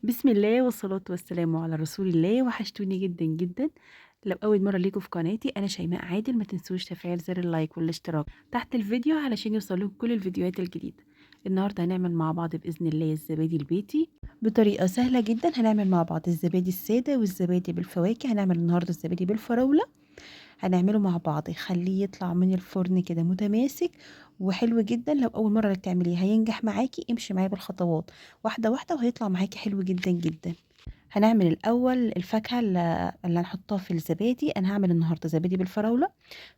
بسم الله والصلاة والسلام على رسول الله. وحشتوني جدا جدا. لو أول مرة ليكم في قناتي أنا شيماء عادل، ما تنسوش تفعيل زر اللايك والاشتراك تحت الفيديو علشان يوصلوك كل الفيديوهات الجديدة. النهاردة هنعمل مع بعض بإذن الله الزبادي البيتي بطريقة سهلة جدا. هنعمل مع بعض الزبادي السادة والزبادي بالفواكه. هنعمل النهاردة الزبادي بالفراولة، هنعمله مع بعض يخليه يطلع من الفرن كده متماسك وحلو جدا. لو اول مره تعمليه هينجح معاكي، امشي معايا بالخطوات واحده واحده وهيطلع معاكي حلو جدا جدا. هنعمل الاول الفاكهه اللي هنحطها في الزبادي. انا هعمل النهارده زبادي بالفراوله،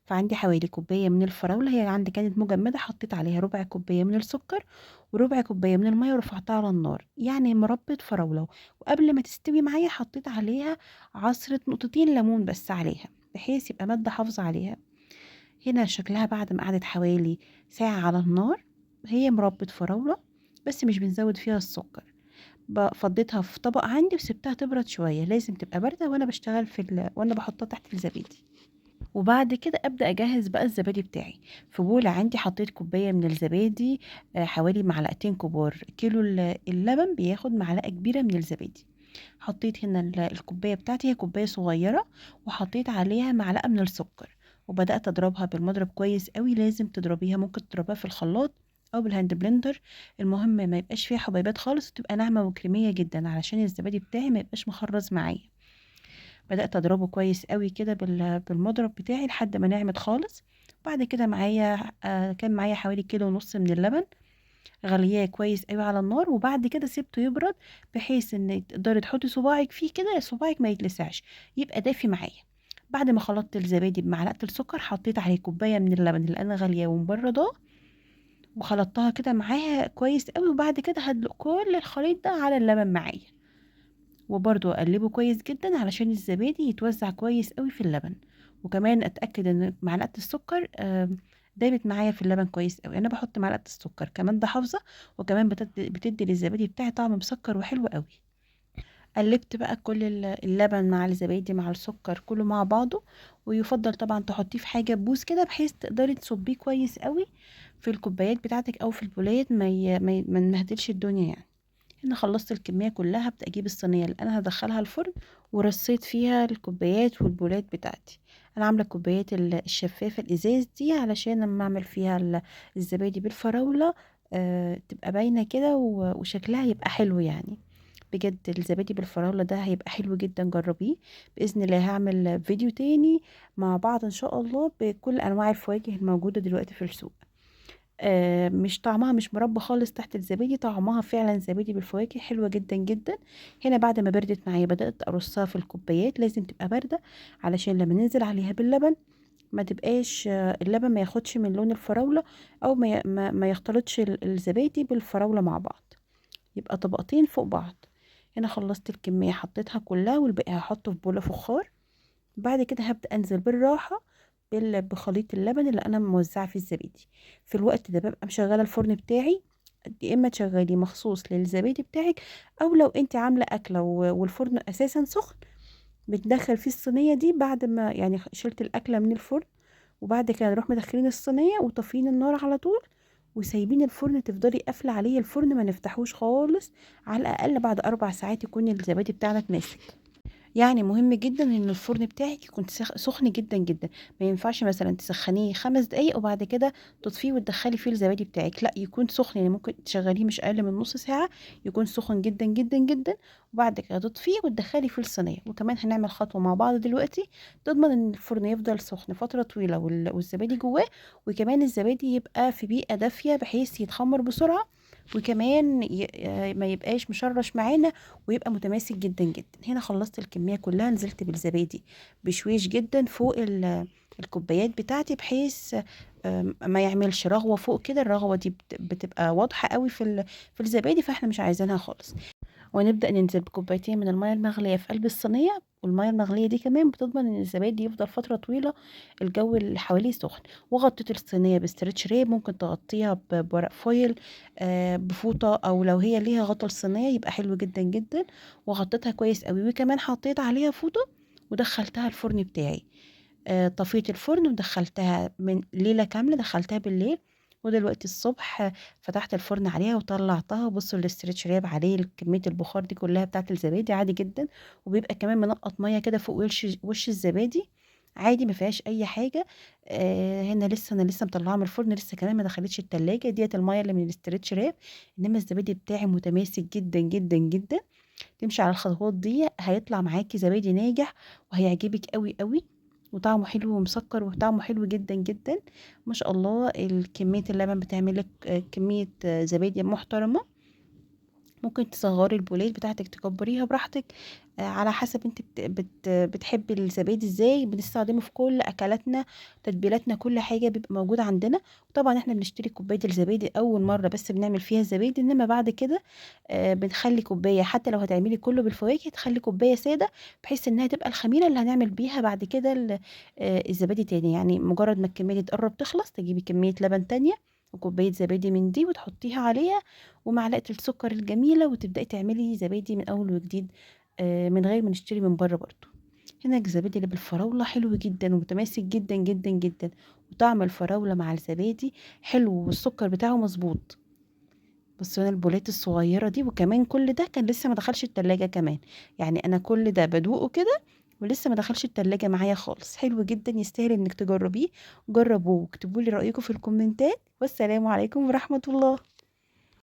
فعندي حوالي كوبايه من الفراوله، هي عندي كانت مجمده، حطيت عليها ربع كوبايه من السكر وربع كوبايه من الميه ورفعتها على النار، يعني مربى فراوله. وقبل ما تستوي معايا حطيت عليها عصره نقطتين ليمون بس عليها، بحيث يبقى ماده حافظه عليها. هنا شكلها بعد ما قعدت حوالي ساعه على النار، هي مربى فراوله بس مش بنزود فيها السكر. فضيتها في طبق عندي وسبتها تبرد شويه، لازم تبقى بارده وانا بشتغل وانا بحطها تحت الزبادي. وبعد كده ابدا اجهز بقى الزبادي بتاعي. في بوله عندي حطيت كوبايه من الزبادي، حوالي معلقتين كبار. كيلو اللبن بياخد معلقه كبيره من الزبادي. حطيت هنا الكوبايه بتاعتي، هي كوبايه صغيره، وحطيت عليها معلقه من السكر. وبدات اضربها بالمضرب كويس قوي. لازم تضربيها، ممكن تضربها في الخلاط او بالهاند بلندر. المهم ما يبقاش فيها حبيبات خالص، وتبقى ناعمه وكريميه جدا علشان الزبادي بتاعي ما يبقاش مخرز معايا. بدأت أضربه كويس قوي كده بالمضرب بتاعي لحد ما نعمت خالص. بعد كده معايا كان معايا حوالي كيلو ونص من اللبن، غلياه كويس قوي على النار. وبعد كده سيبته يبرد، بحيث ان تقدري تحطي صباعك فيه كده صباعك ما يتلسعش، يبقى دافي معايا. بعد ما خلطت الزبادي بمعلقه السكر، حطيت عليه كوبايه من اللبن اللي انا غالياه ومبرداه، وخلطتها كده معاها كويس قوي. وبعد كده هدلق كل الخليط ده على اللبن معايا، وبرضو اقلبه كويس جدا علشان الزبادي يتوزع كويس قوي في اللبن. وكمان اتاكد ان معلقه السكر دابت معايا في اللبن كويس قوي. انا بحط معلقه السكر كمان، ده حافظه، وكمان بتدي للزبادي بتاعي طعم مسكر وحلو قوي. قلبت بقى كل اللبن مع الزبادي مع السكر كله مع بعضه. ويفضل طبعا تحطيه في حاجه بوز كده، بحيث تقدري تصبيه كويس قوي في الكوبايات بتاعتك او في البولات، ما نبهدلش الدنيا يعني. هنا خلصت الكمية كلها. هبدأ أجيب الصينية اللي أنا هدخلها الفرن، ورصيت فيها الكوبايات والبولات بتاعتي. أنا عاملة الكوبايات الشفافة الإزاز دي علشان لما أعمل فيها الزبادي بالفراولة تبقى باينة كده وشكلها يبقى حلو يعني. بجد الزبادي بالفراولة ده هيبقى حلو جدا، جربيه. بإذن الله هعمل فيديو تاني مع بعض إن شاء الله بكل أنواع الفواكه الموجودة دلوقتي في السوق. مش طعمها مش مربى خالص تحت الزبادي، طعمها فعلا زبادي بالفواكه، حلوة جدا جدا. هنا بعد ما بردت معايا بدأت أرصها في الكوبايات، لازم تبقى باردة علشان لما ننزل عليها باللبن ما تبقاش اللبن ما ياخدش من لون الفراولة، أو ما يختلطش الزبادي بالفراولة مع بعض، يبقى طبقتين فوق بعض. هنا خلصت الكمية حطيتها كلها، والباقي هحطه في بولة فخار. بعد كده هبدأ أنزل بالراحة بخليط اللبن اللي أنا موزعة فيه الزبادي. في الوقت ده ببقى مشغلة الفرن بتاعي، يا إما تشغليه مخصوص للزبادي بتاعك، أو لو أنت عاملة أكلة والفرن أساسا سخن، بتدخل فيه الصينية دي بعد ما يعني شلت الأكلة من الفرن. وبعد كده نروح مدخلين الصينية وطافين النار على طول، وسايبين الفرن، تفضلي قافلة عليه الفرن ما نفتحوش خالص. على الأقل بعد 4 ساعات يكون الزبادي بتاعنا اتماسك. يعني مهم جدا ان الفرن بتاعك يكون سخن جدا جدا. ما ينفعش مثلا تسخنيه 5 دقايق وبعد كده تطفيه وتدخلي فيه الزبادي بتاعك، لا يكون سخن، يعني ممكن تشغليه مش اقل من نص ساعة، يكون سخن جدا جدا جدا. وبعد كده تطفيه وتدخلي فيه الصينية. وكمان هنعمل خطوة مع بعض دلوقتي تضمن ان الفرن يفضل سخن فترة طويلة والزبادي جواه، وكمان الزبادي يبقى في بيئة دافية بحيث يتخمر بسرعة، وكمان ما يبقاش مشرش معانا، ويبقى متماسك جدا جدا. هنا خلصت الكمية كلها، نزلت بالزبادي بشويش جدا فوق الكوبايات بتاعتي، بحيث ما يعملش رغوة فوق كده. الرغوة دي بتبقى واضحة قوي في الزبادي، فاحنا مش عايزينها خالص. ونبدأ ننزل بكوبايتين من المية المغلية في قلب الصينية. والمية المغلية دي كمان بتضمن ان الزبادي يفضل فترة طويلة الجو اللي حواليه سخن. وغطيت الصينية بستريتش ريب، ممكن تغطيها بورق فويل، بفوطة، او لو هي ليها غطا الصينية يبقى حلو جدا جدا. وغطيتها كويس قوي، وكمان حطيت عليها فوطة ودخلتها الفرن بتاعي. طفيت الفرن ودخلتها من ليلة كاملة، دخلتها بالليل ودلوقتي الصبح فتحت الفرن عليها وطلعتها. بصوا الاسترتش راب عليه كميه البخار دي كلها بتاعه الزبادي عادي جدا، وبيبقى كمان منقط ميه كده فوق وش الزبادي عادي، ما فيهاش اي حاجه. هنا لسه انا لسه مطلعاها من الفرن، لسه كمان ما دخلتش التلاجة، ديت الميه اللي من الاسترتش راب. انما الزبادي بتاعي متماسك جدا جدا جدا. تمشي على الخطوات دي هيطلع معاكي زبادي ناجح وهيعجبك قوي قوي، وطعمه حلو ومسكر وطعمه حلو جدا جدا. ما شاء الله كمية اللبن بتعملك كمية زبادي محترمة. ممكن تصغري البولات بتاعتك تكبريها براحتك، على حسب انت بتحبي الزبادي ازاي. بنستخدمه في كل اكلاتنا، تتبيلاتنا، كل حاجه بيبقى موجود عندنا. وطبعا احنا بنشتري كوبايه الزبادي اول مره بس بنعمل فيها الزبادي، انما بعد كده بنخلي كوبايه، حتى لو هتعملي كله بالفواكه تخلي كوبايه ساده، بحيث انها تبقى الخميره اللي هنعمل بيها بعد كده الزبادي تاني. يعني مجرد ما الكميه دي تقرب تخلص تجيبي كميه لبن تانية وكوبايه زبادي من دي وتحطيها عليها، ومعلقة السكر الجميلة، وتبدأي تعملي زبادي من أول وجديد، من غير ما نشتري من بره برضو. هنا الزبادي اللي بالفراولة حلو جدا ومتماسك جدا جدا جدا، وطعم الفراولة مع الزبادي حلو والسكر بتاعه مظبوط. بصوا هنا البولات الصغيرة دي، وكمان كل ده كان لسه ما دخلش التلاجة كمان. يعني أنا كل ده بدوقه كده ولسه ما دخلش التلاجة معايا خالص. حلو جدا، يستاهل انك تجربيه. جربوه واكتبوا لي رأيكم في الكومنتات، والسلام عليكم ورحمة الله.